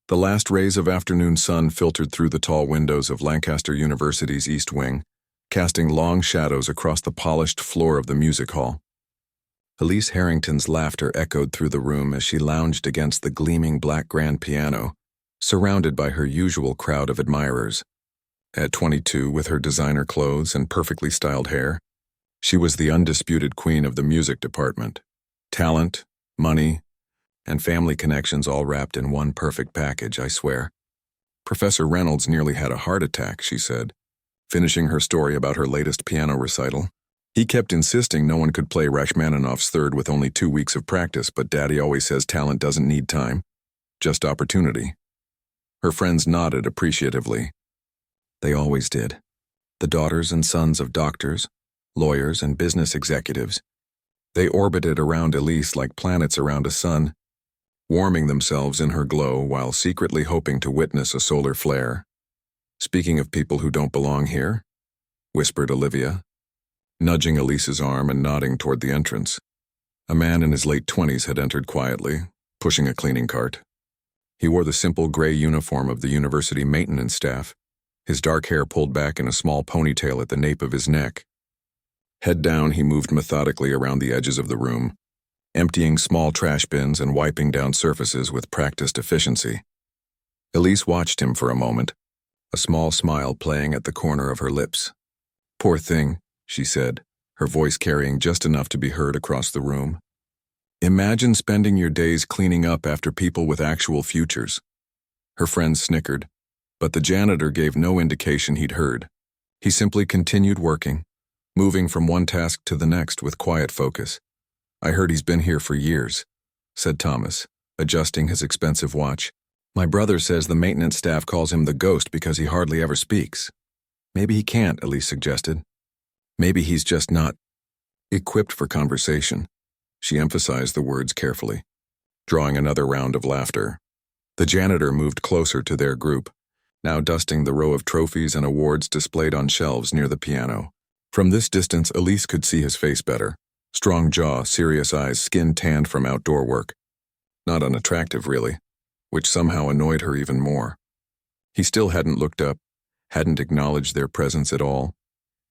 The last rays of afternoon sun filtered through the tall windows of Lancaster University's East Wing, casting long shadows across the polished floor of the music hall. Elise Harrington's laughter echoed through the room as she lounged against the gleaming black grand piano, surrounded by her usual crowd of admirers. At 22, with her designer clothes and perfectly styled hair, she was the undisputed queen of the music department. Talent, money, and family connections all wrapped in one perfect package, I swear. Professor Reynolds nearly had a heart attack, she said, finishing her story about her latest piano recital. He kept insisting no one could play Rachmaninoff's Third with only 2 weeks of practice, but Daddy always says talent doesn't need time, just opportunity. Her friends nodded appreciatively. They always did. The daughters and sons of doctors, lawyers, and business executives. They orbited around Elise like planets around a sun, warming themselves in her glow while secretly hoping to witness a solar flare. "Speaking of people who don't belong here," whispered Olivia, nudging Elise's arm and nodding toward the entrance. A man in his late 20s had entered quietly, pushing a cleaning cart. He wore the simple gray uniform of the university maintenance staff, his dark hair pulled back in a small ponytail at the nape of his neck. Head down, he moved methodically around the edges of the room, emptying small trash bins and wiping down surfaces with practiced efficiency. Elise watched him for a moment, a small smile playing at the corner of her lips. "Poor thing," she said, her voice carrying just enough to be heard across the room. "Imagine spending your days cleaning up after people with actual futures." Her friends snickered, but the janitor gave no indication he'd heard. He simply continued working, moving from one task to the next with quiet focus. "I heard he's been here for years," said Thomas, adjusting his expensive watch. "My brother says the maintenance staff calls him the ghost because he hardly ever speaks." "Maybe he can't," Elise suggested. "Maybe he's just not equipped for conversation." She emphasized the words carefully, drawing another round of laughter. The janitor moved closer to their group, now dusting the row of trophies and awards displayed on shelves near the piano. From this distance, Elise could see his face better. Strong jaw, serious eyes, skin tanned from outdoor work. Not unattractive, really, which somehow annoyed her even more. He still hadn't looked up, hadn't acknowledged their presence at all.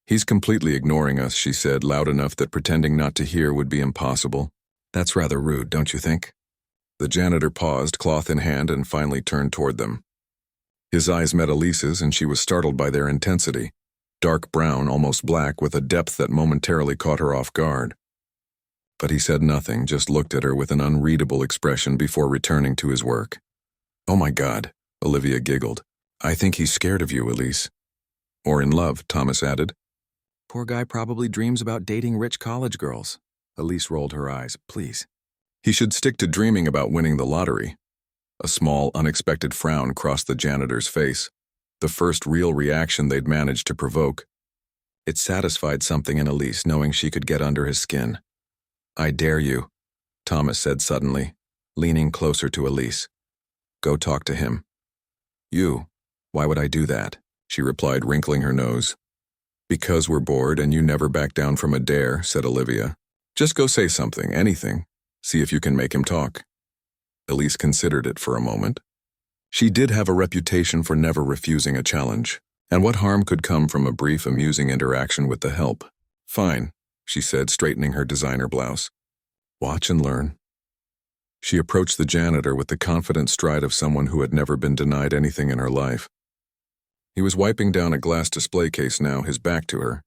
"He's completely ignoring us," she said, loud enough that pretending not to hear would be impossible. "That's rather rude, don't you think?" The janitor paused, cloth in hand, and finally turned toward them. His eyes met Elise's, and she was startled by their intensity. Dark brown, almost black, with a depth that momentarily caught her off guard. But he said nothing, just looked at her with an unreadable expression before returning to his work. "Oh my God," Olivia giggled. "I think he's scared of you, Elise." "Or in love," Thomas added. "Poor guy probably dreams about dating rich college girls." Elise rolled her eyes. "Please. He should stick to dreaming about winning the lottery." A small, unexpected frown crossed the janitor's face, the first real reaction they'd managed to provoke. It satisfied something in Elise knowing she could get under his skin. "I dare you," Thomas said suddenly, leaning closer to Elise. "Go talk to him." "You? Why would I do that?" she replied, wrinkling her nose. "Because we're bored and you never back down from a dare," said Olivia. "Just go say something, anything. See if you can make him talk." Elise considered it for a moment. She did have a reputation for never refusing a challenge, and what harm could come from a brief, amusing interaction with the help? "Fine," she said, straightening her designer blouse. "Watch and learn." She approached the janitor with the confident stride of someone who had never been denied anything in her life. He was wiping down a glass display case now, his back to her.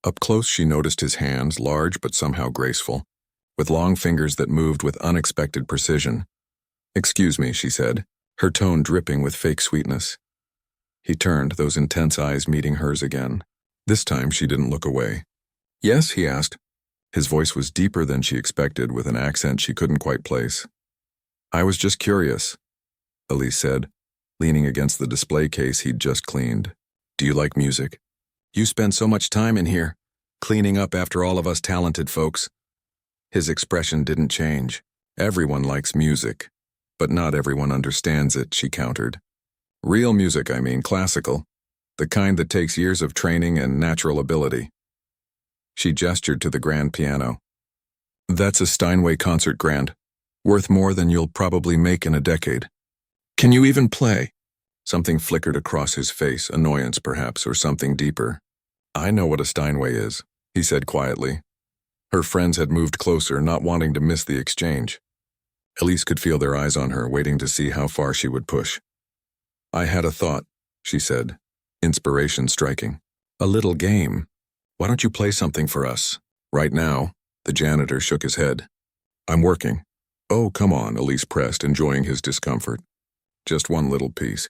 Up close she noticed his hands, large but somehow graceful, with long fingers that moved with unexpected precision. "Excuse me," she said, her tone dripping with fake sweetness. He turned, those intense eyes meeting hers again. This time she didn't look away. "Yes?" he asked. His voice was deeper than she expected, with an accent she couldn't quite place. "I was just curious," Elise said, leaning against the display case he'd just cleaned. "Do you like music? You spend so much time in here, cleaning up after all of us talented folks." His expression didn't change. "Everyone likes music, but not everyone understands it," she countered. "Real music, I mean, classical. The kind that takes years of training and natural ability." She gestured to the grand piano. "That's a Steinway concert grand, worth more than you'll probably make in a decade." Can you even play? Something flickered across his face, annoyance perhaps, or something deeper. I know what a Steinway is, he said quietly. Her friends had moved closer, not wanting to miss the exchange. Elise could feel their eyes on her, waiting to see how far she would push. I had a thought, she said, inspiration striking. A little game. Why don't you play something for us? Right now, the janitor shook his head. I'm working. Oh, come on, Elise pressed, enjoying his discomfort. Just one little piece.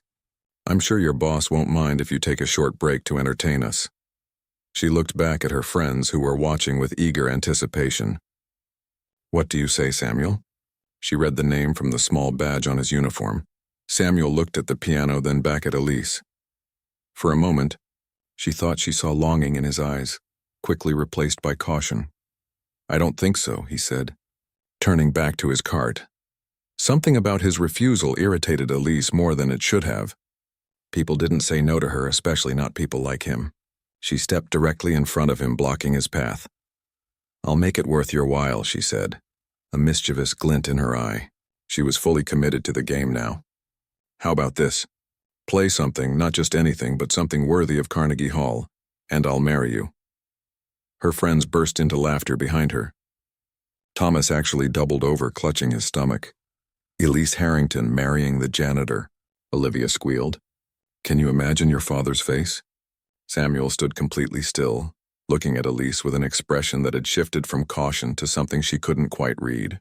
I'm sure your boss won't mind if you take a short break to entertain us. She looked back at her friends who were watching with eager anticipation. What do you say, Samuel? She read the name from the small badge on his uniform. Samuel looked at the piano, then back at Elise. For a moment, she thought she saw longing in his eyes, quickly replaced by caution. I don't think so, he said, turning back to his cart. Something about his refusal irritated Elise more than it should have. People didn't say no to her, especially not people like him. She stepped directly in front of him, blocking his path. I'll make it worth your while, she said, a mischievous glint in her eye. She was fully committed to the game now. How about this? Play something, not just anything, but something worthy of Carnegie Hall, and I'll marry you. Her friends burst into laughter behind her. Thomas actually doubled over, clutching his stomach. Elise Harrington marrying the janitor, Olivia squealed. Can you imagine your father's face? Samuel stood completely still, looking at Elise with an expression that had shifted from caution to something she couldn't quite read.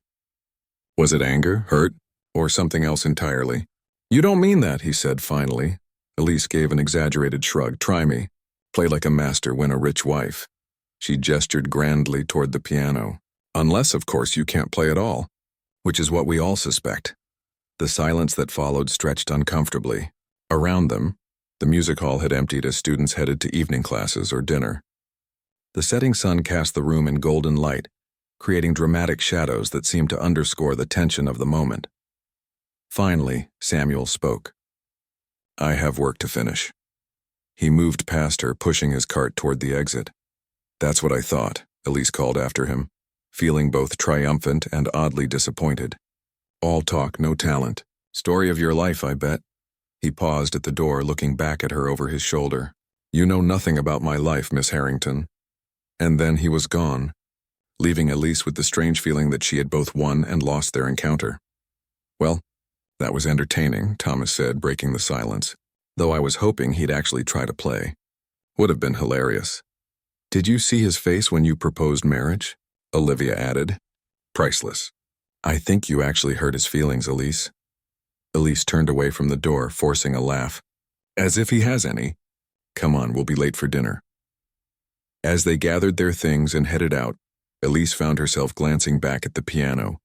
Was it anger, hurt, or something else entirely? You don't mean that, he said finally. Elise gave an exaggerated shrug. Try me. Play like a master, win a rich wife. She gestured grandly toward the piano. Unless, of course, you can't play at all, which is what we all suspect. The silence that followed stretched uncomfortably. Around them, the music hall had emptied as students headed to evening classes or dinner. The setting sun cast the room in golden light, creating dramatic shadows that seemed to underscore the tension of the moment. Finally, Samuel spoke. I have work to finish. He moved past her, pushing his cart toward the exit. That's what I thought, Elise called after him, feeling both triumphant and oddly disappointed. All talk, no talent. Story of your life, I bet. He paused at the door, looking back at her over his shoulder. You know nothing about my life, Miss Harrington. And then he was gone, leaving Elise with the strange feeling that she had both won and lost their encounter. Well, that was entertaining, Thomas said, breaking the silence, though I was hoping he'd actually try to play. Would have been hilarious. Did you see his face when you proposed marriage? Olivia added. Priceless. I think you actually hurt his feelings, Elise. Elise turned away from the door, forcing a laugh. As if he has any. Come on, we'll be late for dinner. As they gathered their things and headed out, Elise found herself glancing back at the piano.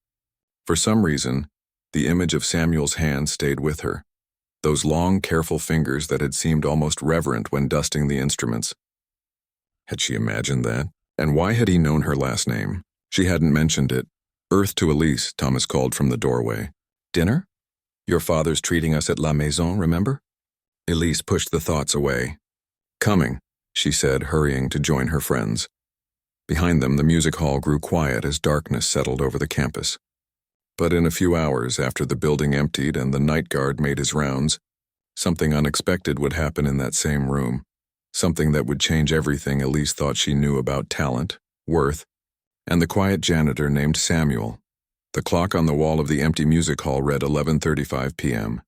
For some reason, the image of Samuel's hand stayed with her. Those long, careful fingers that had seemed almost reverent when dusting the instruments. Had she imagined that? And why had he known her last name? She hadn't mentioned it. Earth to Elise, Thomas called from the doorway. Dinner? Your father's treating us at La Maison, remember? Elise pushed the thoughts away. Coming, she said, hurrying to join her friends. Behind them, the music hall grew quiet as darkness settled over the campus. But in a few hours, after the building emptied and the night guard made his rounds, something unexpected would happen in that same room. Something that would change everything Elise thought she knew about talent, worth, and the quiet janitor named Samuel. The clock on the wall of the empty music hall read 11:35 p.m.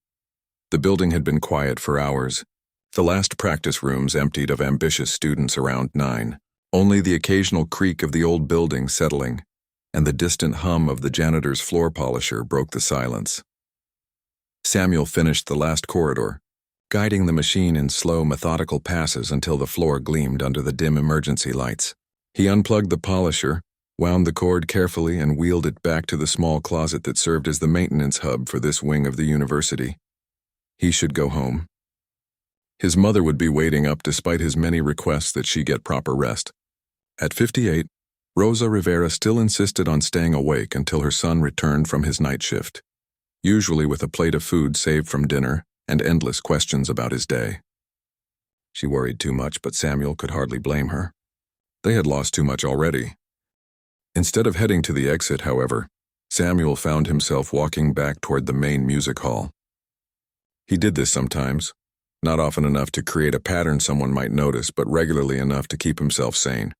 The building had been quiet for hours. The last practice rooms emptied of ambitious students around 9. Only the occasional creak of the old building settling, and the distant hum of the janitor's floor polisher broke the silence. Samuel finished the last corridor, guiding the machine in slow, methodical passes until the floor gleamed under the dim emergency lights. He unplugged the polisher, wound the cord carefully, and wheeled it back to the small closet that served as the maintenance hub for this wing of the university. He should go home. His mother would be waiting up despite his many requests that she get proper rest. At 58, Rosa Rivera still insisted on staying awake until her son returned from his night shift, usually with a plate of food saved from dinner and endless questions about his day. She worried too much, but Samuel could hardly blame her. They had lost too much already. Instead of heading to the exit, however, Samuel found himself walking back toward the main music hall. He did this sometimes, not often enough to create a pattern someone might notice, but regularly enough to keep himself sane.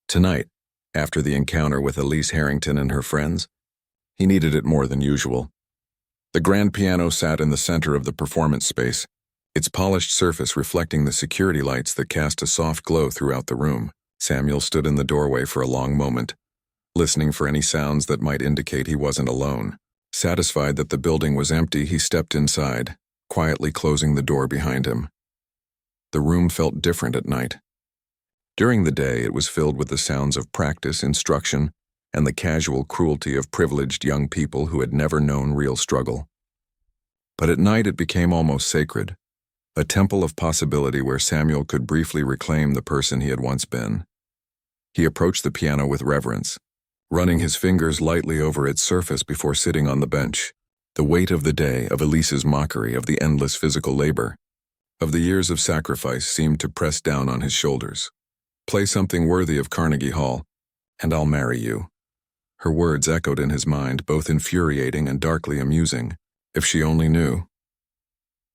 Tonight, after the encounter with Elise Harrington and her friends, he needed it more than usual. The grand piano sat in the center of the performance space, its polished surface reflecting the security lights that cast a soft glow throughout the room. Samuel stood in the doorway for a long moment, listening for any sounds that might indicate he wasn't alone. Satisfied that the building was empty, he stepped inside, quietly closing the door behind him. The room felt different at night. During the day, it was filled with the sounds of practice, instruction, and the casual cruelty of privileged young people who had never known real struggle. But at night, it became almost sacred, a temple of possibility where Samuel could briefly reclaim the person he had once been. He approached the piano with reverence, running his fingers lightly over its surface before sitting on the bench. The weight of the day, of Elise's mockery, of the endless physical labor, of the years of sacrifice seemed to press down on his shoulders. Play something worthy of Carnegie Hall, and I'll marry you. Her words echoed in his mind, both infuriating and darkly amusing. If she only knew.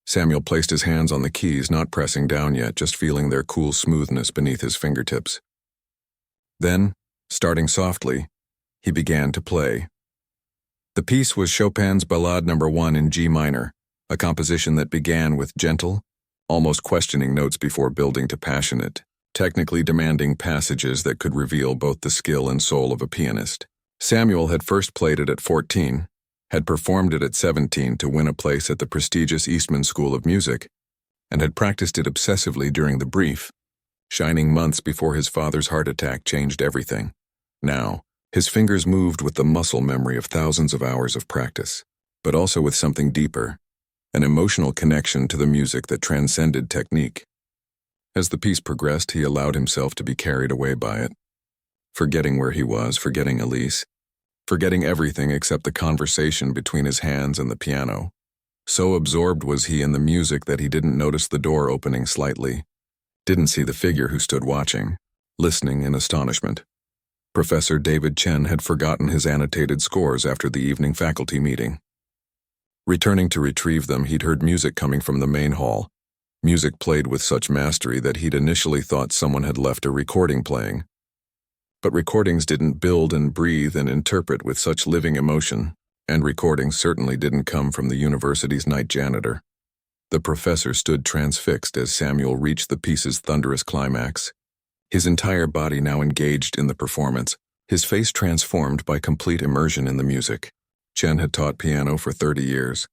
Samuel placed his hands on the keys, not pressing down yet, just feeling their cool smoothness beneath his fingertips. Then, starting softly, he began to play. The piece was Chopin's Ballade No. 1 in G minor, a composition that began with gentle, almost questioning notes before building to passionate, technically demanding passages that could reveal both the skill and soul of a pianist. Samuel had first played it at 14, had performed it at 17 to win a place at the prestigious Eastman School of Music, and had practiced it obsessively during the brief, shining months before his father's heart attack changed everything. Now, his fingers moved with the muscle memory of thousands of hours of practice, but also with something deeper, an emotional connection to the music that transcended technique. As the piece progressed, he allowed himself to be carried away by it, forgetting where he was, forgetting Elise, forgetting everything except the conversation between his hands and the piano. So absorbed was he in the music that he didn't notice the door opening slightly, didn't see the figure who stood watching, listening in astonishment. Professor David Chen had forgotten his annotated scores after the evening faculty meeting. Returning to retrieve them, he'd heard music coming from the main hall, music played with such mastery that he'd initially thought someone had left a recording playing. But recordings didn't build and breathe and interpret with such living emotion, and recordings certainly didn't come from the university's night janitor. The professor stood transfixed as Samuel reached the piece's thunderous climax, his entire body now engaged in the performance, his face transformed by complete immersion in the music. Chen had taught piano for 30 years,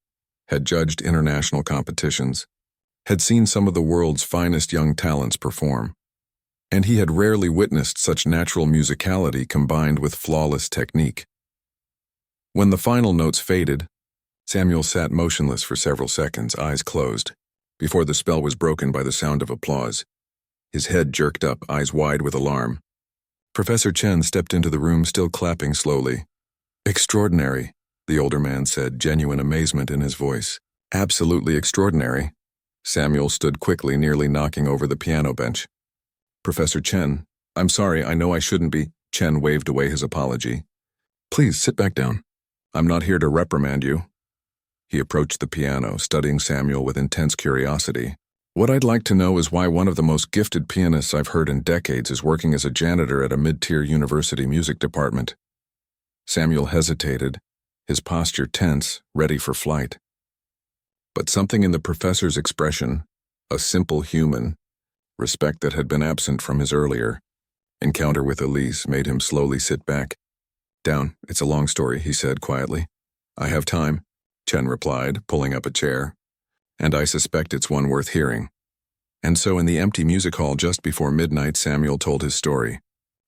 had judged international competitions, had seen some of the world's finest young talents perform, and he had rarely witnessed such natural musicality combined with flawless technique. When the final notes faded, Samuel sat motionless for several seconds, eyes closed, before the spell was broken by the sound of applause. His head jerked up, eyes wide with alarm. Professor Chen stepped into the room, still clapping slowly. "Extraordinary," the older man said, genuine amazement in his voice. "Absolutely extraordinary." Samuel stood quickly, nearly knocking over the piano bench. "Professor Chen, I'm sorry, I know I shouldn't be." Chen waved away his apology. "Please, sit back down. I'm not here to reprimand you." He approached the piano, studying Samuel with intense curiosity. "What I'd like to know is why one of the most gifted pianists I've heard in decades is working as a janitor at a mid-tier university music department." Samuel hesitated, his posture tense, ready for flight. But something in the professor's expression, a simple human, respect that had been absent from his earlier encounter with Elise, made him slowly sit back. "Down, it's a long story," he said quietly. "I have time," Chen replied, pulling up a chair. "And I suspect it's one worth hearing." And so in the empty music hall just before midnight, Samuel told his story,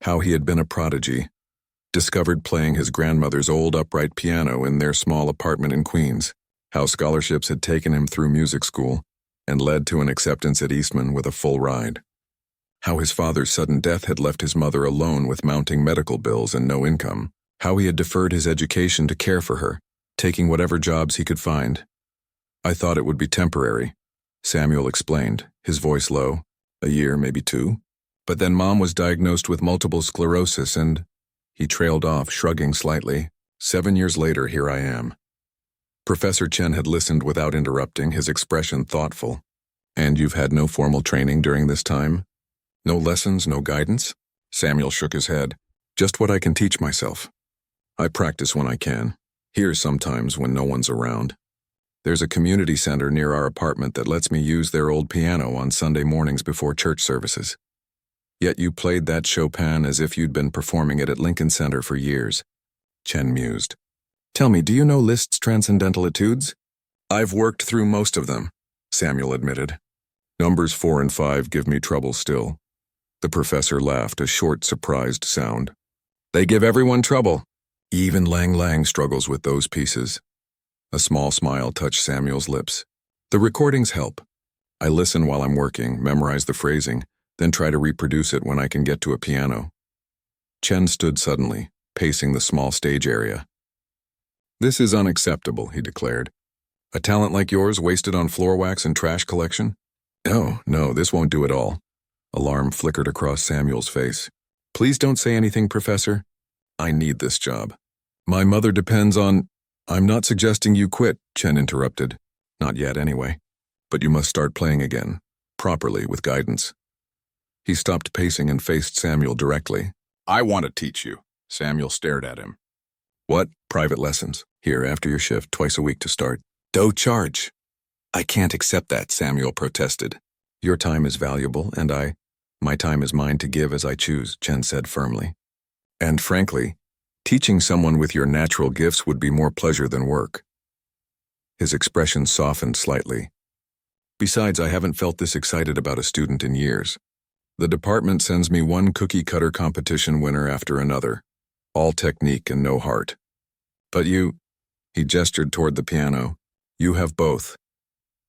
how he had been a prodigy, discovered playing his grandmother's old upright piano in their small apartment in Queens, how scholarships had taken him through music school and led to an acceptance at Eastman with a full ride, how his father's sudden death had left his mother alone with mounting medical bills and no income, how he had deferred his education to care for her, taking whatever jobs he could find. "I thought it would be temporary," Samuel explained, his voice low. "A year, maybe 2. But then Mom was diagnosed with multiple sclerosis and—" He trailed off, shrugging slightly. "7 years later, here I am." Professor Chen had listened without interrupting, his expression thoughtful. And you've had no formal training during this time? No lessons, no guidance? Samuel shook his head. Just what I can teach myself. I practice when I can. Here sometimes when no one's around. There's a community center near our apartment that lets me use their old piano on Sunday mornings before church services. Yet you played that Chopin as if you'd been performing it at Lincoln Center for years. Chen mused. Tell me, do you know Liszt's Transcendental Etudes? I've worked through most of them, Samuel admitted. Numbers 4 and 5 give me trouble still. The professor laughed, a short, surprised sound. They give everyone trouble. Even Lang Lang struggles with those pieces. A small smile touched Samuel's lips. The recordings help. I listen while I'm working, memorize the phrasing, then try to reproduce it when I can get to a piano. Chen stood suddenly, pacing the small stage area. This is unacceptable, he declared. A talent like yours wasted on floor wax and trash collection? No, this won't do at all. Alarm flickered across Samuel's face. Please don't say anything, Professor. I need this job. My mother depends on... I'm not suggesting you quit, Chen interrupted. Not yet, anyway. But you must start playing again, properly, with guidance. He stopped pacing and faced Samuel directly. I want to teach you. Samuel stared at him. What? Private lessons. Here, after your shift, twice a week to start. Don't charge. I can't accept that, Samuel protested. Your time is valuable, and my time is mine to give as I choose, Chen said firmly. And frankly, teaching someone with your natural gifts would be more pleasure than work. His expression softened slightly. Besides, I haven't felt this excited about a student in years. The department sends me one cookie-cutter competition winner after another, all technique and no heart. But you, he gestured toward the piano, you have both.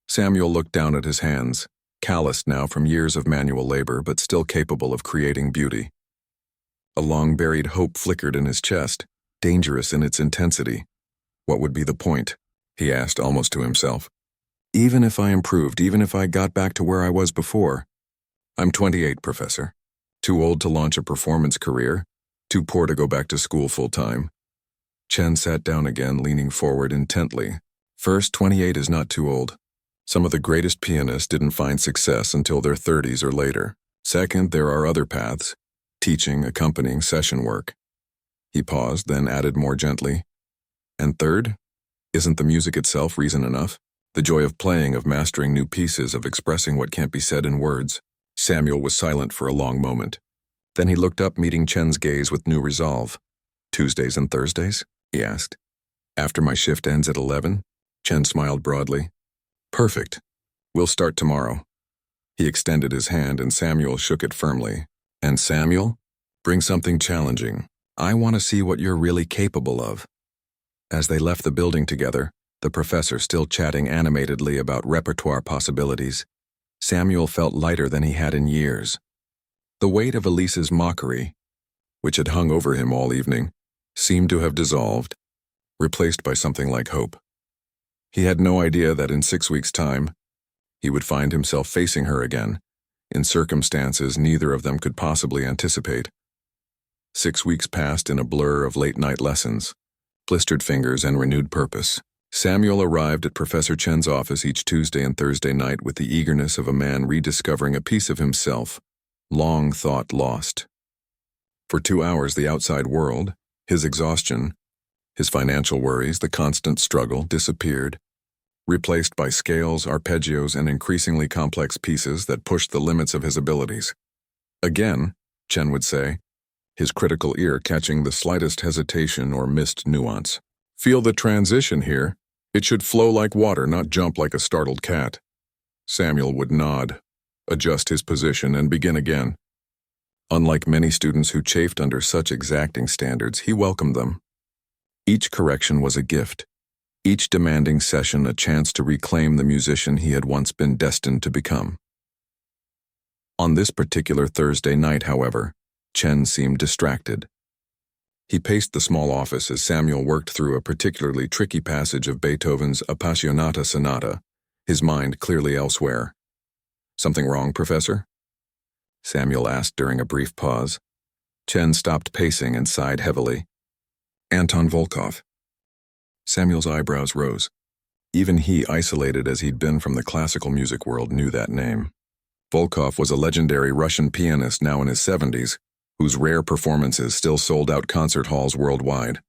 Samuel looked down at his hands, calloused now from years of manual labor, but still capable of creating beauty. A long-buried hope flickered in his chest, dangerous in its intensity. What would be the point? He asked almost to himself. Even if I improved, even if I got back to where I was before. I'm 28, Professor. Too old to launch a performance career, too poor to go back to school full-time. Chen sat down again, leaning forward intently. First, 28 is not too old. Some of the greatest pianists didn't find success until their 30s or later. Second, there are other paths. Teaching, accompanying, session work. He paused, then added more gently. And third, isn't the music itself reason enough? The joy of playing, of mastering new pieces, of expressing what can't be said in words. Samuel was silent for a long moment. Then he looked up, meeting Chen's gaze with new resolve. Tuesdays and Thursdays? He asked. After my shift ends at 11? Chen smiled broadly. Perfect. We'll start tomorrow. He extended his hand and Samuel shook it firmly. And Samuel, bring something challenging. I want to see what you're really capable of. As they left the building together, the professor still chatting animatedly about repertoire possibilities, Samuel felt lighter than he had in years. The weight of Elise's mockery, which had hung over him all evening, seemed to have dissolved, replaced by something like hope. He had no idea that in 6 weeks' time, he would find himself facing her again, in circumstances neither of them could possibly anticipate. 6 weeks passed in a blur of late-night lessons, blistered fingers, and renewed purpose. Samuel arrived at Professor Chen's office each Tuesday and Thursday night with the eagerness of a man rediscovering a piece of himself, long thought lost. For 2 hours, the outside world, his exhaustion, his financial worries, the constant struggle disappeared, replaced by scales, arpeggios, and increasingly complex pieces that pushed the limits of his abilities. Again, Chen would say, his critical ear catching the slightest hesitation or missed nuance. Feel the transition here. It should flow like water, not jump like a startled cat. Samuel would nod, adjust his position, and begin again. Unlike many students who chafed under such exacting standards, he welcomed them. Each correction was a gift, each demanding session a chance to reclaim the musician he had once been destined to become. On this particular Thursday night, however, Chen seemed distracted. He paced the small office as Samuel worked through a particularly tricky passage of Beethoven's Appassionata Sonata, his mind clearly elsewhere. Something wrong, Professor? Samuel asked during a brief pause. Chen stopped pacing and sighed heavily. Anton Volkov. Samuel's eyebrows rose. Even he, isolated as he'd been from the classical music world, knew that name. Volkov was a legendary Russian pianist now in his 70s, whose rare performances still sold out concert halls worldwide.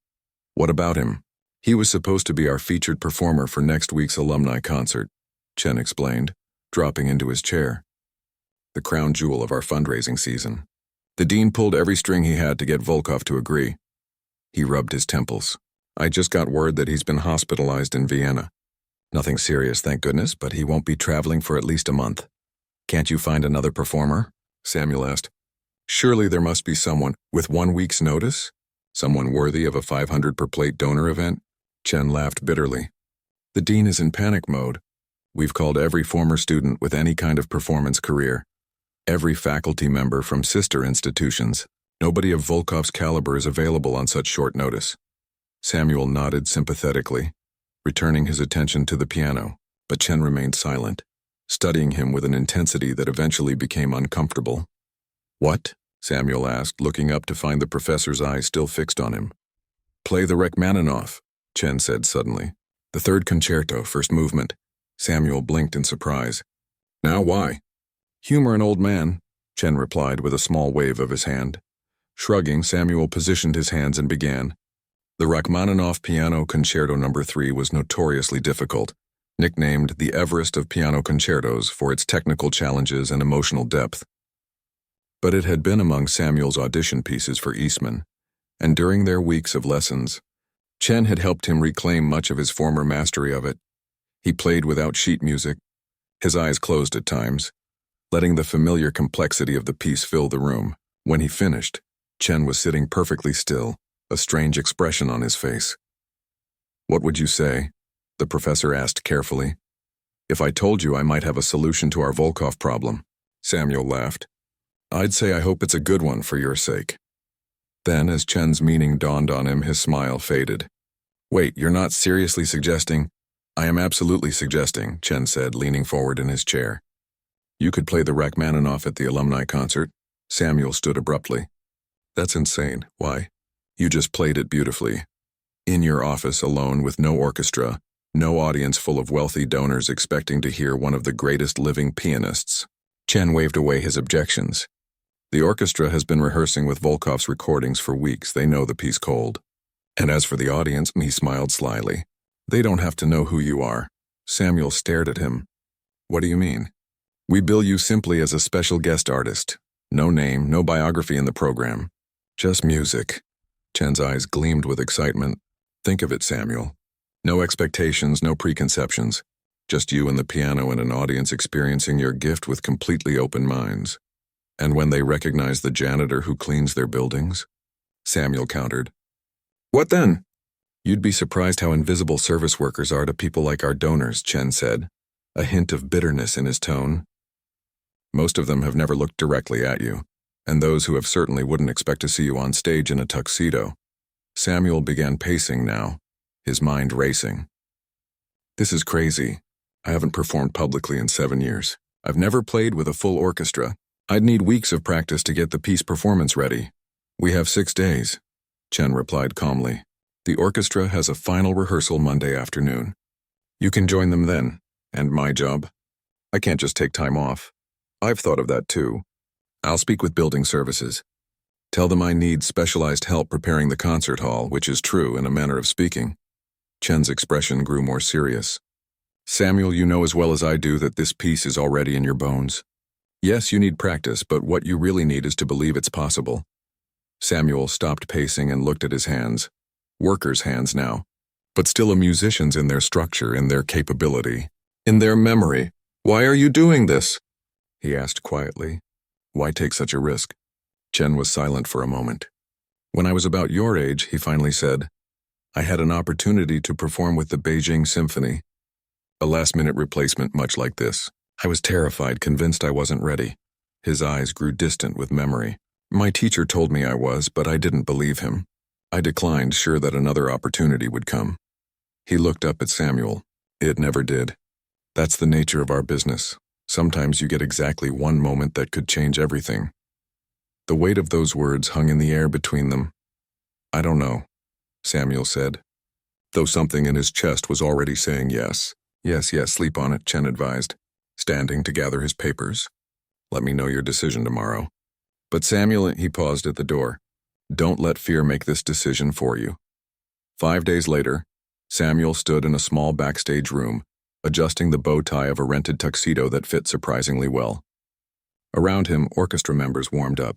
What about him? He was supposed to be our featured performer for next week's alumni concert, Chen explained, dropping into his chair. The crown jewel of our fundraising season. The dean pulled every string he had to get Volkov to agree. He rubbed his temples. I just got word that he's been hospitalized in Vienna. Nothing serious, thank goodness, but he won't be traveling for at least a month. Can't you find another performer? Samuel asked. Surely there must be someone with 1 week's notice? Someone worthy of a 500 per plate donor event? Chen laughed bitterly. The dean is in panic mode. We've called every former student with any kind of performance career. Every faculty member from sister institutions. Nobody of Volkov's caliber is available on such short notice. Samuel nodded sympathetically, returning his attention to the piano, but Chen remained silent, studying him with an intensity that eventually became uncomfortable. What? Samuel asked, looking up to find the professor's eyes still fixed on him. Play the Rachmaninoff, Chen said suddenly. The third concerto, first movement. Samuel blinked in surprise. Now why? Humor an old man, Chen replied with a small wave of his hand. Shrugging, Samuel positioned his hands and began. The Rachmaninoff Piano Concerto No. 3 was notoriously difficult, nicknamed the Everest of piano concertos for its technical challenges and emotional depth. But it had been among Samuel's audition pieces for Eastman, and during their weeks of lessons, Chen had helped him reclaim much of his former mastery of it. He played without sheet music, his eyes closed at times, letting the familiar complexity of the piece fill the room. When he finished, Chen was sitting perfectly still, a strange expression on his face. What would you say? The professor asked carefully. If I told you I might have a solution to our Volkov problem, Samuel laughed. I'd say I hope it's a good one for your sake. Then, as Chen's meaning dawned on him, his smile faded. Wait, you're not seriously suggesting? I am absolutely suggesting, Chen said, leaning forward in his chair. You could play the Rachmaninoff at the alumni concert. Samuel stood abruptly. That's insane. Why? You just played it beautifully. In your office alone with no orchestra, no audience full of wealthy donors expecting to hear one of the greatest living pianists. Chen waved away his objections. The orchestra has been rehearsing with Volkov's recordings for weeks. They know the piece cold. And as for the audience, he smiled slyly. They don't have to know who you are. Samuel stared at him. What do you mean? We bill you simply as a special guest artist. No name, no biography in the program. Just music. Chen's eyes gleamed with excitement. Think of it, Samuel. No expectations, no preconceptions. Just you and the piano and an audience experiencing your gift with completely open minds. And when they recognize the janitor who cleans their buildings? Samuel countered. What then? You'd be surprised how invisible service workers are to people like our donors, Chen said, a hint of bitterness in his tone. Most of them have never looked directly at you, and those who have certainly wouldn't expect to see you on stage in a tuxedo. Samuel began pacing now, his mind racing. This is crazy. I haven't performed publicly in 7 years. I've never played with a full orchestra. I'd need weeks of practice to get the piece performance ready. We have 6 days, Chen replied calmly. The orchestra has a final rehearsal Monday afternoon. You can join them then, and my job. I can't just take time off. I've thought of that too. I'll speak with building services. Tell them I need specialized help preparing the concert hall, which is true in a manner of speaking. Chen's expression grew more serious. Samuel, you know as well as I do that this piece is already in your bones. Yes, you need practice, but what you really need is to believe it's possible. Samuel stopped pacing and looked at his hands. Workers' hands now, but still a musician's in their structure, in their capability, in their memory. Why are you doing this? He asked quietly. Why take such a risk? Chen was silent for a moment. When I was about your age, he finally said, I had an opportunity to perform with the Beijing Symphony. A last-minute replacement much like this. I was terrified, convinced I wasn't ready. His eyes grew distant with memory. My teacher told me I was, but I didn't believe him. I declined, sure that another opportunity would come. He looked up at Samuel. It never did. That's the nature of our business. Sometimes you get exactly one moment that could change everything. The weight of those words hung in the air between them. I don't know, Samuel said. though something in his chest was already saying yes. Yes, yes, sleep on it, Chen advised, standing to gather his papers. Let me know your decision tomorrow. But Samuel, he paused at the door. Don't let fear make this decision for you. 5 days later, Samuel stood in a small backstage room, adjusting the bow tie of a rented tuxedo that fit surprisingly well. Around him, orchestra members warmed up,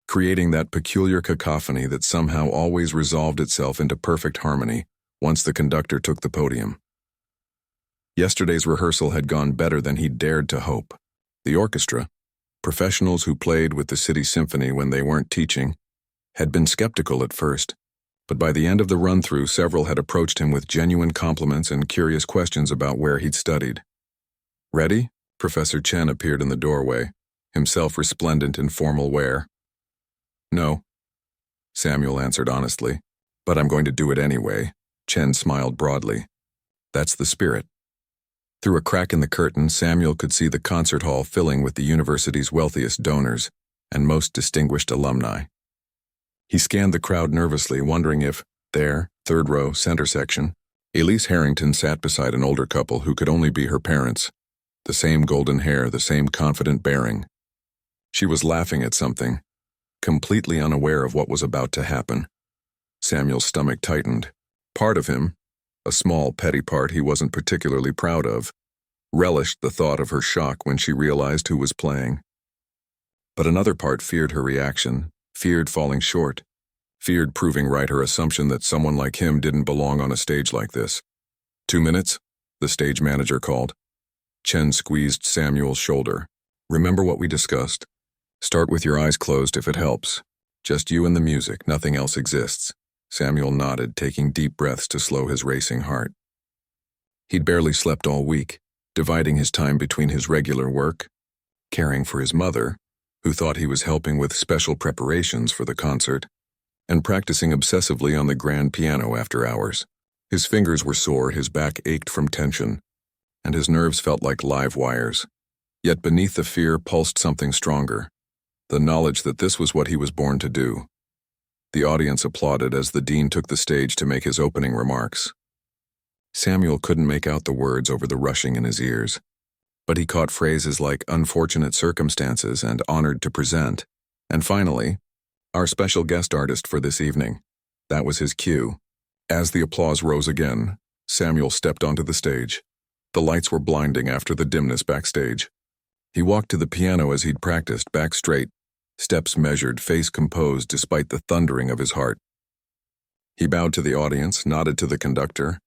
creating that peculiar cacophony that somehow always resolved itself into perfect harmony once the conductor took the podium. Yesterday's rehearsal had gone better than he'd dared to hope. The orchestra, professionals who played with the city symphony when they weren't teaching, had been skeptical at first, but by the end of the run-through, several had approached him with genuine compliments and curious questions about where he'd studied. Ready? Professor Chen appeared in the doorway, himself resplendent in formal wear. No, Samuel answered honestly, but I'm going to do it anyway. Chen smiled broadly. That's the spirit. Through a crack in the curtain, Samuel could see the concert hall filling with the university's wealthiest donors and most distinguished alumni. He scanned the crowd nervously, wondering if, there, third row, center section, Elise Harrington sat beside an older couple who could only be her parents. The same golden hair, the same confident bearing. She was laughing at something, completely unaware of what was about to happen. Samuel's stomach tightened. Part of him, a small, petty part he wasn't particularly proud of, relished the thought of her shock when she realized who was playing. But another part feared her reaction, feared falling short, feared proving right her assumption that someone like him didn't belong on a stage like this. 2 minutes, the stage manager called. Chen squeezed Samuel's shoulder. Remember what we discussed? Start with your eyes closed if it helps. Just you and the music, nothing else exists. Samuel nodded, taking deep breaths to slow his racing heart. He'd barely slept all week, dividing his time between his regular work, caring for his mother, who thought he was helping with special preparations for the concert, and practicing obsessively on the grand piano after hours. His fingers were sore, his back ached from tension, and his nerves felt like live wires. Yet beneath the fear pulsed something stronger, the knowledge that this was what he was born to do. The audience applauded as the dean took the stage to make his opening remarks. Samuel couldn't make out the words over the rushing in his ears, but he caught phrases like unfortunate circumstances and honored to present. And finally, our special guest artist for this evening. That was his cue. As the applause rose again, Samuel stepped onto the stage. The lights were blinding after the dimness backstage. He walked to the piano as he'd practiced, back straight, steps measured, face composed despite the thundering of his heart. He bowed to the audience, nodded to the conductor,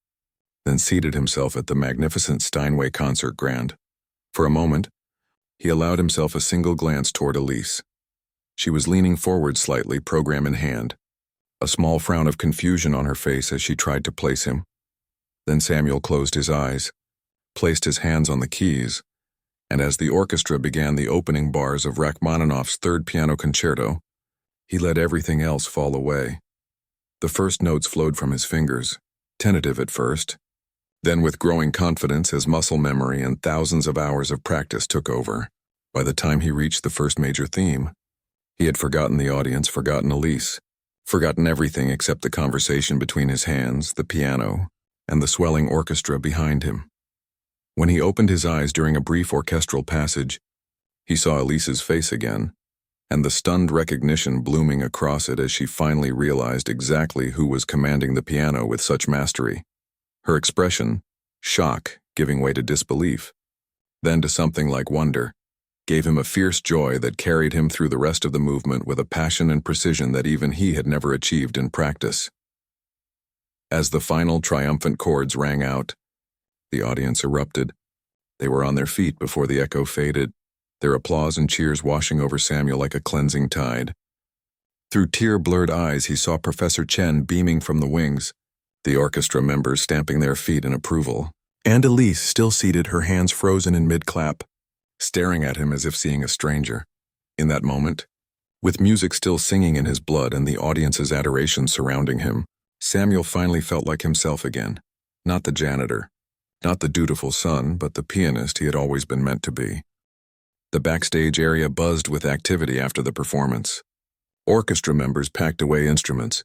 then seated himself at the magnificent Steinway concert grand. For a moment, he allowed himself a single glance toward Elise. She was leaning forward slightly, program in hand, a small frown of confusion on her face as she tried to place him. Then Samuel closed his eyes, placed his hands on the keys, and as the orchestra began the opening bars of Rachmaninoff's Third Piano Concerto, he let everything else fall away. The first notes flowed from his fingers, tentative at first, then with growing confidence as muscle memory and thousands of hours of practice took over. By the time he reached the first major theme, he had forgotten the audience, forgotten Elise, forgotten everything except the conversation between his hands, the piano, and the swelling orchestra behind him. When he opened his eyes during a brief orchestral passage, he saw Elise's face again, and the stunned recognition blooming across it as she finally realized exactly who was commanding the piano with such mastery. Her expression, shock giving way to disbelief, then to something like wonder, gave him a fierce joy that carried him through the rest of the movement with a passion and precision that even he had never achieved in practice. As the final triumphant chords rang out, the audience erupted. They were on their feet before the echo faded, their applause and cheers washing over Samuel like a cleansing tide. Through tear-blurred eyes, he saw Professor Chen beaming from the wings, the orchestra members stamping their feet in approval, and Elise still seated, her hands frozen in mid-clap, staring at him as if seeing a stranger. In that moment, with music still singing in his blood and the audience's adoration surrounding him, Samuel finally felt like himself again, not the janitor, not the dutiful son, but the pianist he had always been meant to be. The backstage area buzzed with activity after the performance. Orchestra members packed away instruments,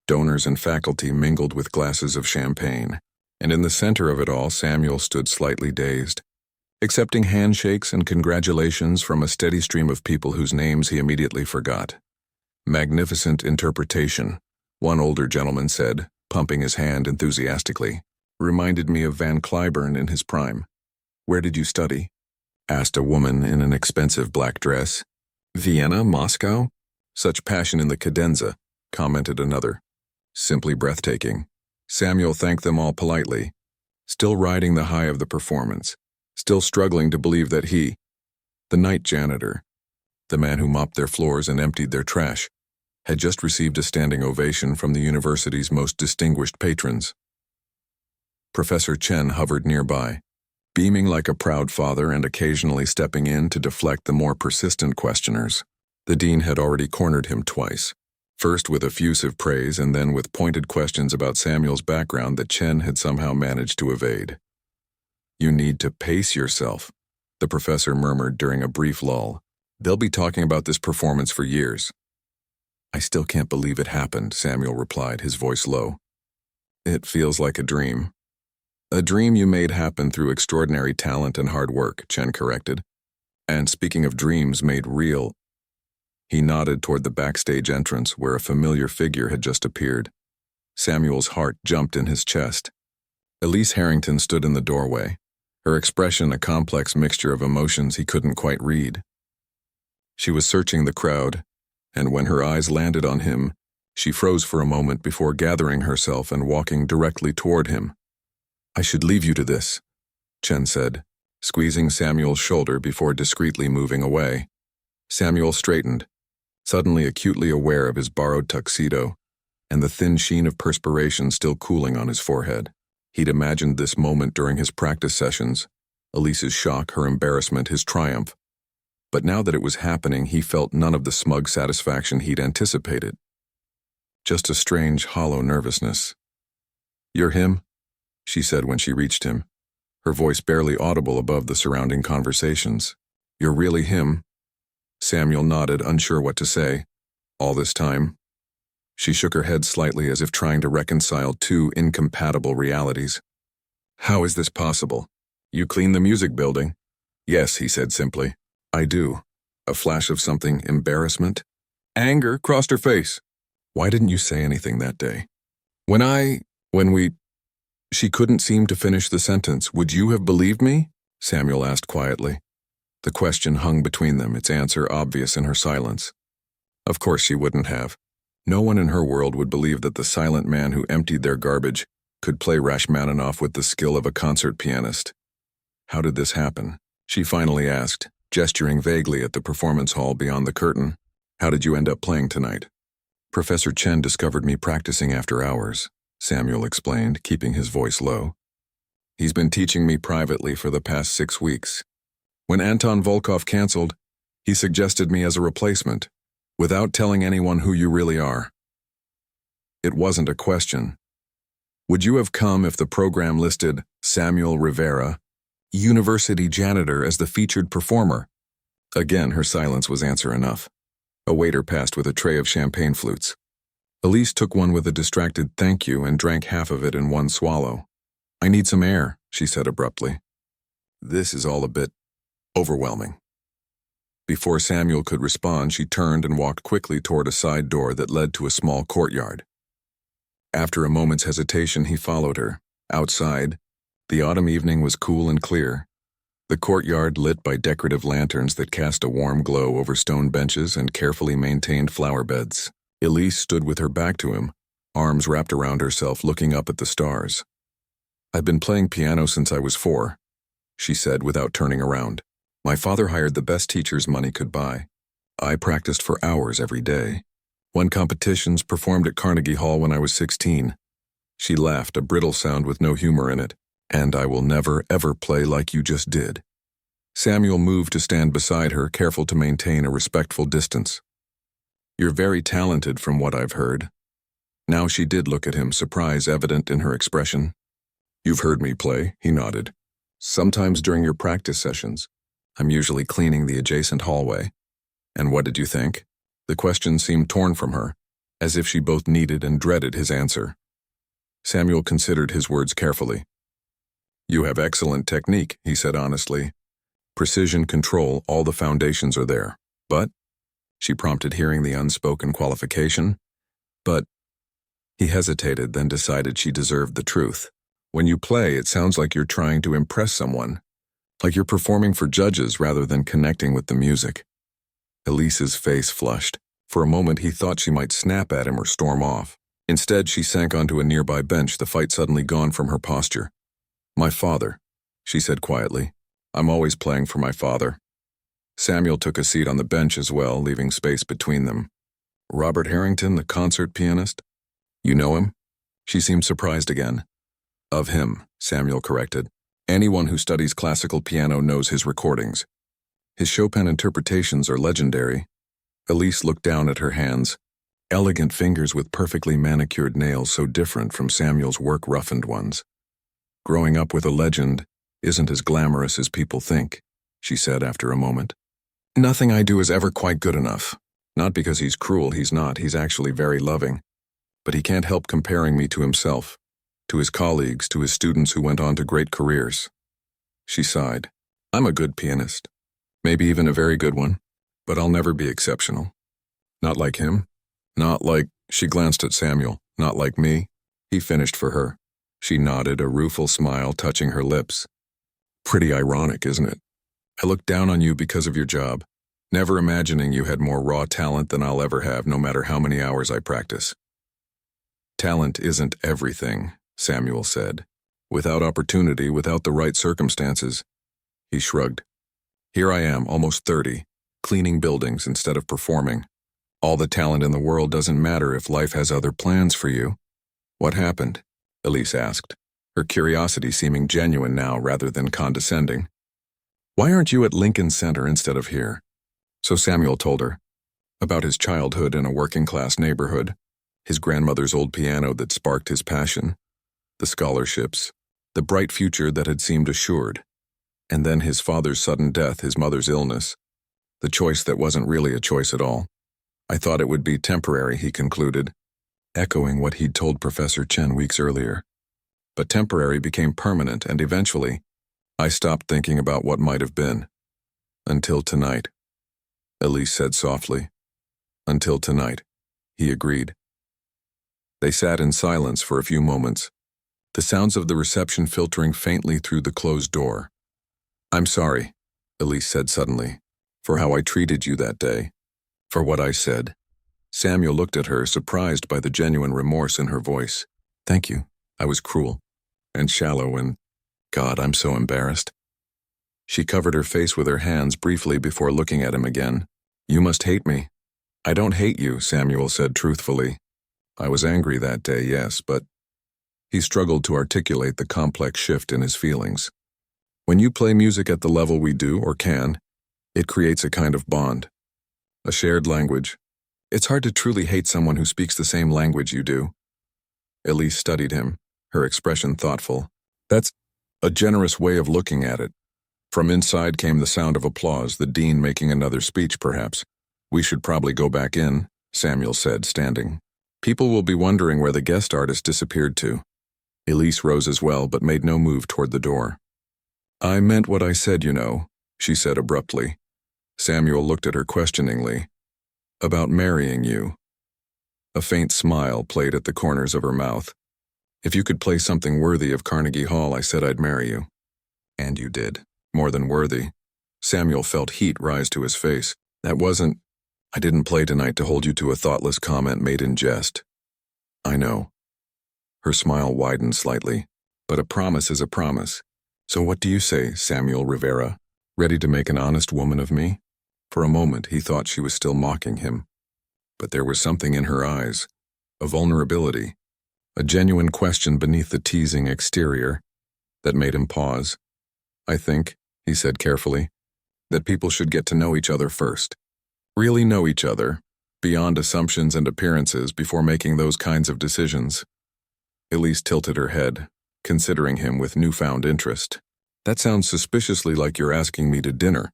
Donors and faculty mingled with glasses of champagne, and in the center of it all, Samuel stood slightly dazed, accepting handshakes and congratulations from a steady stream of people whose names he immediately forgot. Magnificent interpretation, one older gentleman said, pumping his hand enthusiastically. Reminded me of Van Cliburn in his prime. Where did you study? Asked a woman in an expensive black dress. Vienna, Moscow? Such passion in the cadenza, commented another. Simply breathtaking. Samuel thanked them all politely, still riding the high of the performance, still struggling to believe that he, the night janitor, the man who mopped their floors and emptied their trash, had just received a standing ovation from the university's most distinguished patrons. Professor Chen hovered nearby, beaming like a proud father and occasionally stepping in to deflect the more persistent questioners. The dean had already cornered him twice, first with effusive praise and then with pointed questions about Samuel's background that Chen had somehow managed to evade. You need to pace yourself, the professor murmured during a brief lull. They'll be talking about this performance for years. I still can't believe it happened, Samuel replied, his voice low. It feels like a dream. A dream you made happen through extraordinary talent and hard work, Chen corrected. And speaking of dreams made real, he nodded toward the backstage entrance where a familiar figure had just appeared. Samuel's heart jumped in his chest. Elise Harrington stood in the doorway, her expression a complex mixture of emotions he couldn't quite read. She was searching the crowd, and when her eyes landed on him, she froze for a moment before gathering herself and walking directly toward him. I should leave you to this, Chen said, squeezing Samuel's shoulder before discreetly moving away. Samuel straightened, suddenly acutely aware of his borrowed tuxedo and the thin sheen of perspiration still cooling on his forehead. He'd imagined this moment during his practice sessions, Elise's shock, her embarrassment, his triumph. But now that it was happening, he felt none of the smug satisfaction he'd anticipated. Just a strange, hollow nervousness. You're him? She said when she reached him, her voice barely audible above the surrounding conversations. You're really him? Samuel nodded, unsure what to say. All this time? She shook her head slightly as if trying to reconcile two incompatible realities. How is this possible? You clean the music building? Yes, he said simply. I do. A flash of something, embarrassment? Anger crossed her face. Why didn't you say anything that day? When we... She couldn't seem to finish the sentence. Would you have believed me? Samuel asked quietly. The question hung between them, its answer obvious in her silence. Of course she wouldn't have. No one in her world would believe that the silent man who emptied their garbage could play Rachmaninoff with the skill of a concert pianist. How did this happen? She finally asked, gesturing vaguely at the performance hall beyond the curtain. How did you end up playing tonight? Professor Chen discovered me practicing after hours, Samuel explained, keeping his voice low. He's been teaching me privately for the past 6 weeks. When Anton Volkov canceled, he suggested me as a replacement, without telling anyone who you really are. It wasn't a question. Would you have come if the program listed Samuel Rivera, university janitor, as the featured performer? Again, her silence was answer enough. A waiter passed with a tray of champagne flutes. Elise took one with a distracted thank you and drank half of it in one swallow. I need some air, she said abruptly. This is all a bit overwhelming. Before Samuel could respond, she turned and walked quickly toward a side door that led to a small courtyard. After a moment's hesitation, he followed her. Outside, the autumn evening was cool and clear, the courtyard lit by decorative lanterns that cast a warm glow over stone benches and carefully maintained flower beds. Elise stood with her back to him, arms wrapped around herself, looking up at the stars. I've been playing piano since I was 4, she said without turning around. My father hired the best teachers money could buy. I practiced for hours every day. Won competitions, performed at Carnegie Hall when I was 16. She laughed, a brittle sound with no humor in it. And I will never, ever play like you just did. Samuel moved to stand beside her, careful to maintain a respectful distance. You're very talented from what I've heard. Now she did look at him, surprise evident in her expression. You've heard me play, he nodded. Sometimes during your practice sessions. I'm usually cleaning the adjacent hallway. And what did you think? The question seemed torn from her. as if she both needed and dreaded his answer. Samuel considered his words carefully. "You have excellent technique," he said honestly. "Precision, control, all the foundations are there. But," she prompted, hearing the unspoken qualification, "but," he hesitated, then decided she deserved the truth. "When you play, it sounds like you're trying to impress someone, like you're performing for judges rather than connecting with the music." Elise's face flushed. For a moment he thought she might snap at him or storm off. Instead, she sank onto a nearby bench, the fight suddenly gone from her posture. "My father," she said quietly. "I'm always playing for my father." Samuel took a seat on the bench as well, leaving space between them. "Robert Harrington, the concert pianist? You know him?" She seemed surprised again. "Of him," Samuel corrected. "Anyone who studies classical piano knows his recordings. His Chopin interpretations are legendary." Elise looked down at her hands. Elegant fingers with perfectly manicured nails, so different from Samuel's work-roughened ones. "Growing up with a legend isn't as glamorous as people think," she said after a moment. "Nothing I do is ever quite good enough. Not because he's cruel, he's not. He's actually very loving. But he can't help comparing me to himself, to his colleagues, to his students who went on to great careers." She sighed. "I'm a good pianist. Maybe even a very good one. But I'll never be exceptional. Not like him. Not like," she glanced at Samuel, "not like me." He finished for her. She nodded, a rueful smile touching her lips. "Pretty ironic, isn't it? I looked down on you because of your job, never imagining you had more raw talent than I'll ever have, no matter how many hours I practice." "Talent isn't everything," Samuel said. "Without opportunity, without the right circumstances." He shrugged. "Here I am, almost 30, cleaning buildings instead of performing. All the talent in the world doesn't matter if life has other plans for you." "What happened?" Elise asked, her curiosity seeming genuine now rather than condescending. "Why aren't you at Lincoln Center instead of here?" So Samuel told her about his childhood in a working-class neighborhood, his grandmother's old piano that sparked his passion, the scholarships, the bright future that had seemed assured, and then his father's sudden death, his mother's illness, the choice that wasn't really a choice at all. "I thought it would be temporary," he concluded, echoing what he'd told Professor Chen weeks earlier. "But temporary became permanent, and eventually, I stopped thinking about what might have been. Until tonight," Elise said softly. "Until tonight," he agreed. They sat in silence for a few moments, the sounds of the reception filtering faintly through the closed door. "I'm sorry," Elise said suddenly, "for how I treated you that day. For what I said." Samuel looked at her, surprised by the genuine remorse in her voice. "Thank you. I was cruel and shallow and, God, I'm so embarrassed." She covered her face with her hands briefly before looking at him again. "You must hate me." "I don't hate you," Samuel said truthfully. "I was angry that day, yes, but..." He struggled to articulate the complex shift in his feelings. "When you play music at the level we do, or can, it creates a kind of bond. A shared language. It's hard to truly hate someone who speaks the same language you do." Elise studied him, her expression thoughtful. "That's a generous way of looking at it." From inside came the sound of applause, the dean making another speech, perhaps. "We should probably go back in," Samuel said, standing. "People will be wondering where the guest artist disappeared to." Elise rose as well, but made no move toward the door. "I meant what I said, you know," she said abruptly. Samuel looked at her questioningly. "About marrying you." A faint smile played at the corners of her mouth. "If you could play something worthy of Carnegie Hall, I said I'd marry you." "And you did. More than worthy." Samuel felt heat rise to his face. "That wasn't... I didn't play tonight to hold you to a thoughtless comment made in jest." "I know." Her smile widened slightly. "But a promise is a promise. So what do you say, Samuel Rivera? Ready to make an honest woman of me?" For a moment, he thought she was still mocking him. But there was something in her eyes, a vulnerability, a genuine question beneath the teasing exterior, that made him pause. "I think," he said carefully, "that people should get to know each other first. Really know each other, beyond assumptions and appearances, before making those kinds of decisions." Elise tilted her head, considering him with newfound interest. "That sounds suspiciously like you're asking me to dinner."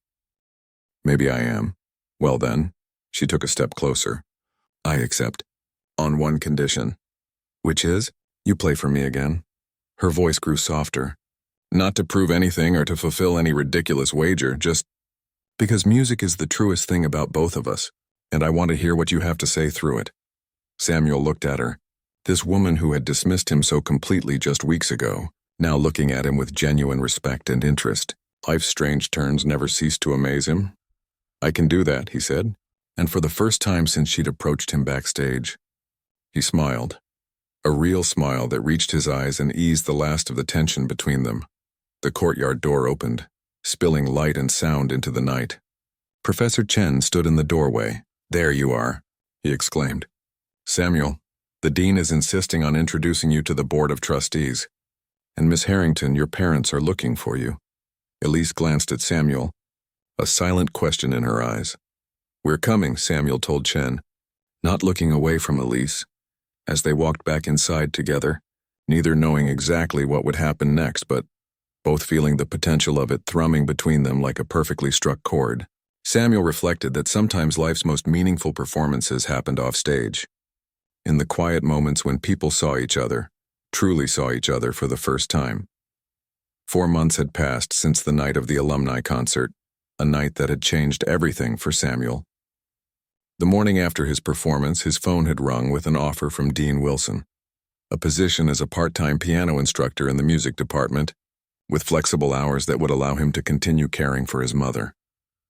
"Maybe I am. Well then," she took a step closer. "I accept. On one condition. Which is, you play for me again. Her voice grew softer. Not to prove anything or to fulfill any ridiculous wager, just because music is the truest thing about both of us, and I want to hear what you have to say through it. Samuel looked at her. This woman who had dismissed him so completely just weeks ago, now looking at him with genuine respect and interest. Life's strange turns never ceased to amaze him. I can do that, he said, and for the first time since she'd approached him backstage. He smiled. A real smile that reached his eyes and eased the last of the tension between them. The courtyard door opened, spilling light and sound into the night. Professor Chen stood in the doorway. There you are, he exclaimed. Samuel, the dean is insisting on introducing you to the board of trustees. And Miss Harrington, your parents are looking for you. Elise glanced at Samuel, a silent question in her eyes. We're coming, Samuel told Chen, not looking away from Elise. As they walked back inside together, neither knowing exactly what would happen next, but both feeling the potential of it thrumming between them like a perfectly struck chord. Samuel reflected that sometimes life's most meaningful performances happened off stage. In the quiet moments when people saw each other, truly saw each other for the first time. 4 months had passed since the night of the alumni concert, a night that had changed everything for Samuel. The morning after his performance, his phone had rung with an offer from Dean Wilson, a position as a part-time piano instructor in the music department, with flexible hours that would allow him to continue caring for his mother.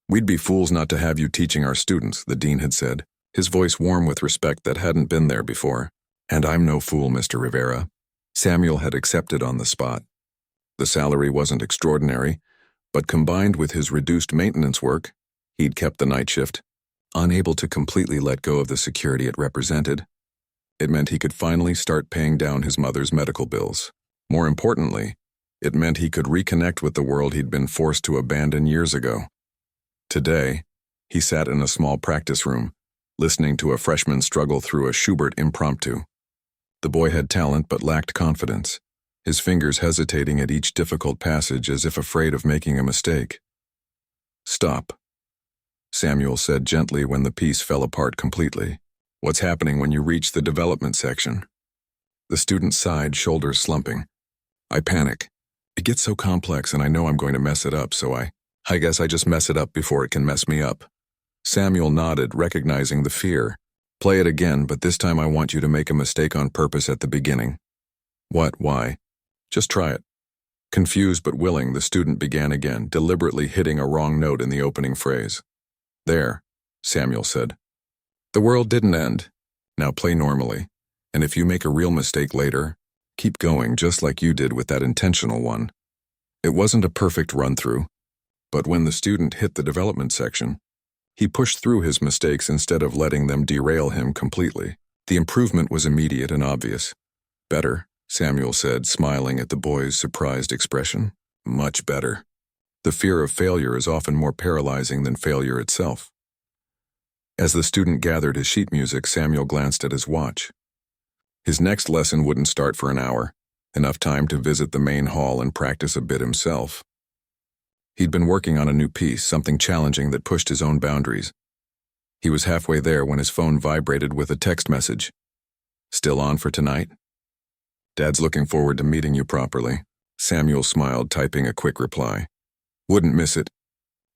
We'd be fools not to have you teaching our students, the dean had said, his voice warm with respect that hadn't been there before. And I'm no fool, Mr. Rivera. Samuel had accepted on the spot. The salary wasn't extraordinary, but combined with his reduced maintenance work, he'd kept the night shift, unable to completely let go of the security it represented. It meant he could finally start paying down his mother's medical bills. More importantly, it meant he could reconnect with the world he'd been forced to abandon years ago. Today, he sat in a small practice room, listening to a freshman struggle through a Schubert impromptu. The boy had talent but lacked confidence, his fingers hesitating at each difficult passage as if afraid of making a mistake. Stop, Samuel said gently when the piece fell apart completely. What's happening when you reach the development section? The student sighed, shoulders slumping. I panic. It gets so complex and I know I'm going to mess it up, so I guess I just mess it up before it can mess me up. Samuel nodded, recognizing the fear. Play it again, but this time I want you to make a mistake on purpose at the beginning. What? Why? Just try it. Confused but willing, the student began again, deliberately hitting a wrong note in the opening phrase. There, Samuel said. The world didn't end. Now play normally. And if you make a real mistake later, keep going just like you did with that intentional one. It wasn't a perfect run-through, but when the student hit the development section, he pushed through his mistakes instead of letting them derail him completely. The improvement was immediate and obvious. Better, Samuel said, smiling at the boy's surprised expression. Much better. The fear of failure is often more paralyzing than failure itself. As the student gathered his sheet music, Samuel glanced at his watch. His next lesson wouldn't start for an hour, enough time to visit the main hall and practice a bit himself. He'd been working on a new piece, something challenging that pushed his own boundaries. He was halfway there when his phone vibrated with a text message. Still on for tonight? Dad's looking forward to meeting you properly. Samuel smiled, typing a quick reply. Wouldn't miss it.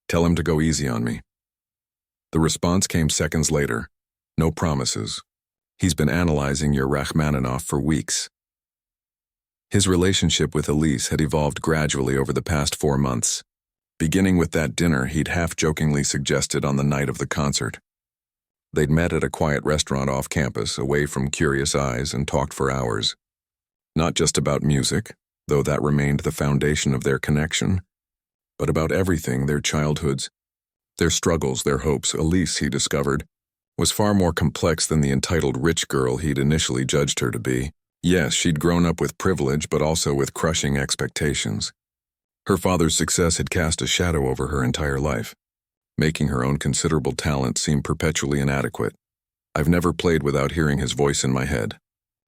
Tell him to go easy on me. The response came seconds later. No promises. He's been analyzing your Rachmaninoff for weeks. His relationship with Elise had evolved gradually over the past 4 months, beginning with that dinner he'd half-jokingly suggested on the night of the concert. They'd met at a quiet restaurant off campus, away from curious eyes, and talked for hours. Not just about music, though that remained the foundation of their connection, but about everything, their childhoods, their struggles, their hopes. Elise, he discovered, was far more complex than the entitled rich girl he'd initially judged her to be. Yes, she'd grown up with privilege, but also with crushing expectations. Her father's success had cast a shadow over her entire life, making her own considerable talent seem perpetually inadequate. I've never played without hearing his voice in my head,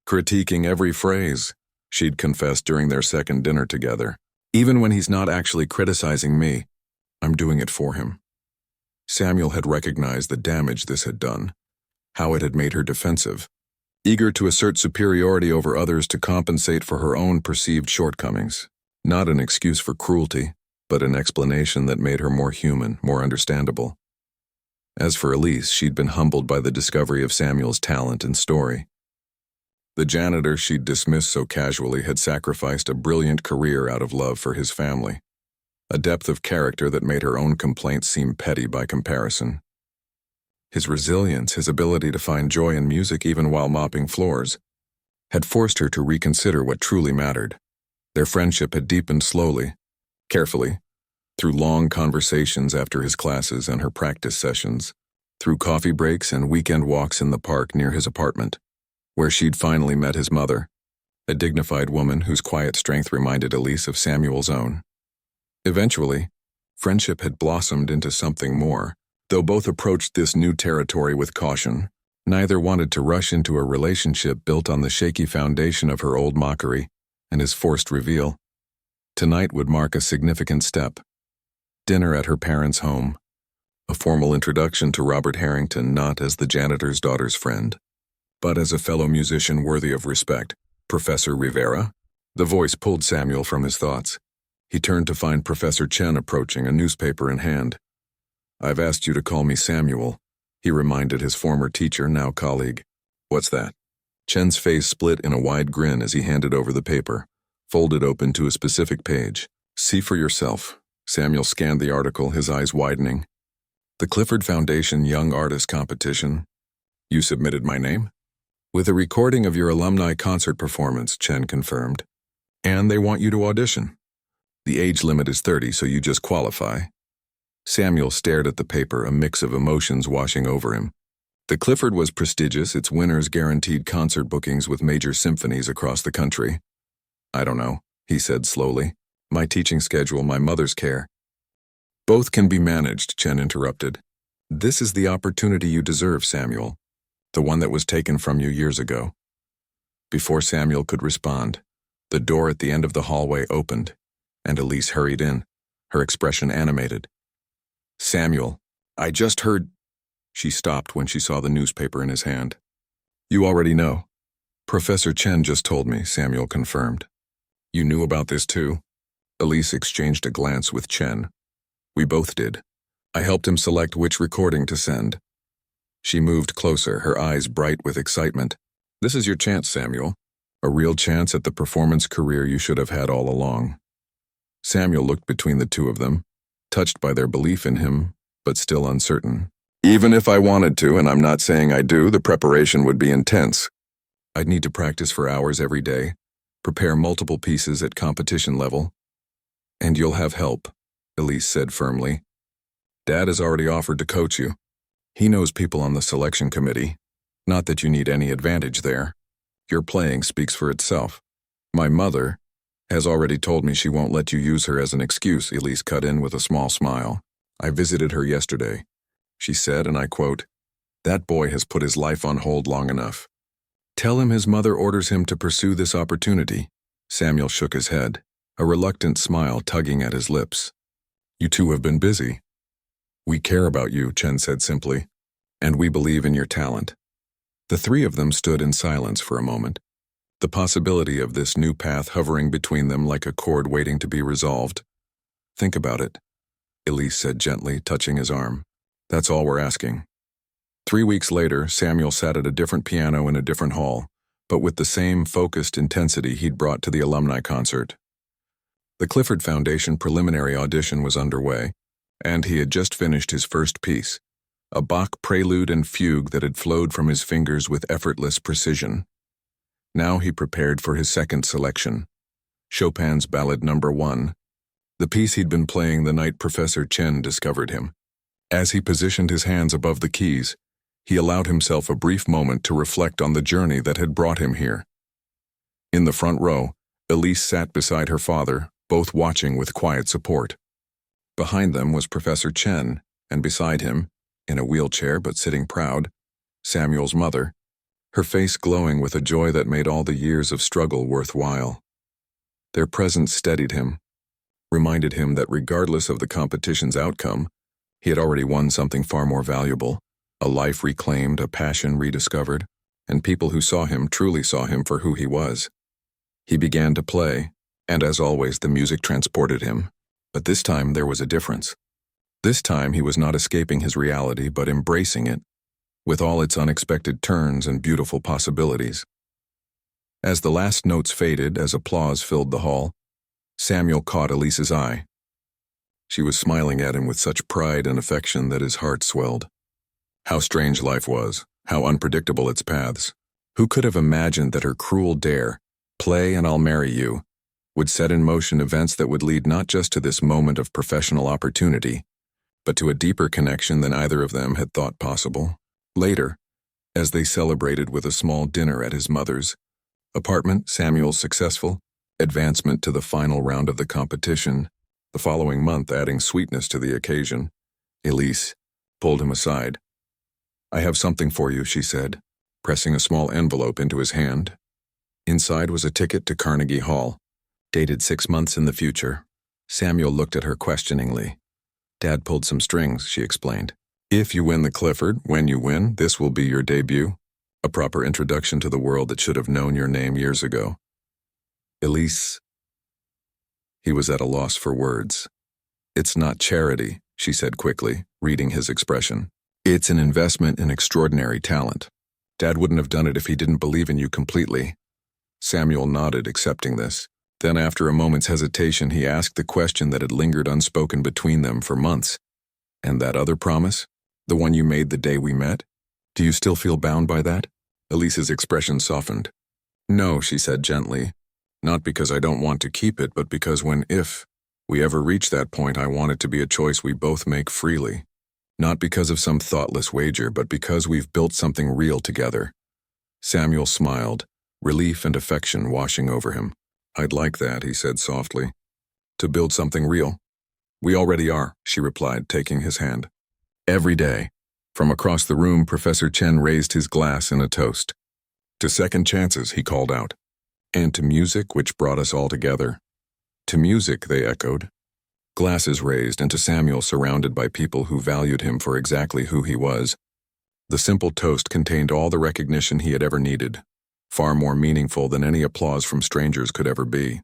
critiquing every phrase, she'd confessed during their second dinner together. Even when he's not actually criticizing me, I'm doing it for him. Samuel had recognized the damage this had done, how it had made her defensive, eager to assert superiority over others to compensate for her own perceived shortcomings. Not an excuse for cruelty, but an explanation that made her more human, more understandable. As for Elise, she'd been humbled by the discovery of Samuel's talent and story. The janitor she'd dismissed so casually had sacrificed a brilliant career out of love for his family, a depth of character that made her own complaints seem petty by comparison. His resilience, his ability to find joy in music even while mopping floors, had forced her to reconsider what truly mattered. Their friendship had deepened slowly, carefully, through long conversations after his classes and her practice sessions, through coffee breaks and weekend walks in the park near his apartment, where she'd finally met his mother, a dignified woman whose quiet strength reminded Elise of Samuel's own. Eventually, friendship had blossomed into something more. Though both approached this new territory with caution, neither wanted to rush into a relationship built on the shaky foundation of her old mockery and his forced reveal. Tonight would mark a significant step. Dinner at her parents' home. A formal introduction to Robert Harrington, not as the janitor's daughter's friend, but as a fellow musician worthy of respect. Professor Rivera? The voice pulled Samuel from his thoughts. He turned to find Professor Chen approaching, a newspaper in hand. "I've asked you to call me Samuel," he reminded his former teacher, now colleague. "What's that?" Chen's face split in a wide grin as he handed over the paper, folded open to a specific page. "See for yourself." Samuel scanned the article, his eyes widening. "The Clifford Foundation Young Artist Competition. You submitted my name?" "With a recording of your alumni concert performance," Chen confirmed. "And they want you to audition. The age limit is 30, so you just qualify." Samuel stared at the paper, a mix of emotions washing over him. The Clifford was prestigious, its winners guaranteed concert bookings with major symphonies across the country. "I don't know," he said slowly. "My teaching schedule, my mother's care." "Both can be managed," Chen interrupted. "This is the opportunity you deserve, Samuel. The one that was taken from you years ago." Before Samuel could respond, the door at the end of the hallway opened, and Elise hurried in, her expression animated. "Samuel, I just heard—" She stopped when she saw the newspaper in his hand. "You already know." "Professor Chen just told me," Samuel confirmed. "You knew about this too?" Elise exchanged a glance with Chen. "We both did. I helped him select which recording to send." She moved closer, her eyes bright with excitement. "This is your chance, Samuel. A real chance at the performance career you should have had all along." Samuel looked between the two of them, touched by their belief in him, but still uncertain. "Even if I wanted to, and I'm not saying I do, the preparation would be intense. I'd need to practice for hours every day, prepare multiple pieces at competition level. And you'll have help," Elise said firmly. "Dad has already offered to coach you. He knows people on the selection committee. Not that you need any advantage there. Your playing speaks for itself. My mother has already told me she won't let you use her as an excuse," Elise cut in with a small smile. "I visited her yesterday. She said, and I quote, 'That boy has put his life on hold long enough. Tell him his mother orders him to pursue this opportunity.'" Samuel shook his head, a reluctant smile tugging at his lips. "You two have been busy." "We care about you," Chen said simply, "and we believe in your talent." The three of them stood in silence for a moment, the possibility of this new path hovering between them like a cord waiting to be resolved. "Think about it," Elise said gently, touching his arm. "That's all we're asking." 3 weeks later, Samuel sat at a different piano in a different hall, but with the same focused intensity he'd brought to the alumni concert. The Clifford Foundation preliminary audition was underway, and he had just finished his first piece, a Bach prelude and fugue that had flowed from his fingers with effortless precision. Now he prepared for his second selection, Chopin's Ballad No. 1, the piece he'd been playing the night Professor Chen discovered him. As he positioned his hands above the keys, he allowed himself a brief moment to reflect on the journey that had brought him here. In the front row, Elise sat beside her father, both watching with quiet support. Behind them was Professor Chen, and beside him, in a wheelchair but sitting proud, Samuel's mother, her face glowing with a joy that made all the years of struggle worthwhile. Their presence steadied him, reminded him that regardless of the competition's outcome, he had already won something far more valuable, a life reclaimed, a passion rediscovered, and people who saw him truly saw him for who he was. He began to play, and as always the music transported him. But this time there was a difference. This time he was not escaping his reality but embracing it, with all its unexpected turns and beautiful possibilities. As the last notes faded, as applause filled the hall, Samuel caught Elise's eye. She was smiling at him with such pride and affection that his heart swelled. How strange life was, how unpredictable its paths. Who could have imagined that her cruel dare, "Play and I'll marry you," would set in motion events that would lead not just to this moment of professional opportunity, but to a deeper connection than either of them had thought possible. Later, as they celebrated with a small dinner at his mother's apartment, Samuel's successful advancement to the final round of the competition, the following month adding sweetness to the occasion, Elise pulled him aside. "I have something for you," she said, pressing a small envelope into his hand. Inside was a ticket to Carnegie Hall, dated 6 months in the future. Samuel looked at her questioningly. "Dad pulled some strings," she explained. "If you win the Clifford, when you win, this will be your debut. A proper introduction to the world that should have known your name years ago." Elise. He was at a loss for words. "It's not charity," she said quickly, reading his expression. "It's an investment in extraordinary talent. Dad wouldn't have done it if he didn't believe in you completely." Samuel nodded, accepting this. Then, after a moment's hesitation, he asked the question that had lingered unspoken between them for months. "And that other promise? The one you made the day we met? Do you still feel bound by that?" Elise's expression softened. "No," she said gently. "Not because I don't want to keep it, but because if we ever reach that point, I want it to be a choice we both make freely. Not because of some thoughtless wager, but because we've built something real together." Samuel smiled, relief and affection washing over him. "I'd like that," he said softly. "To build something real." "We already are," she replied, taking his hand. "Every day." From across the room, Professor Chen raised his glass in a toast. "To second chances," he called out. "And to music, which brought us all together." "To music," they echoed. Glasses raised, and to Samuel surrounded by people who valued him for exactly who he was. The simple toast contained all the recognition he had ever needed, far more meaningful than any applause from strangers could ever be.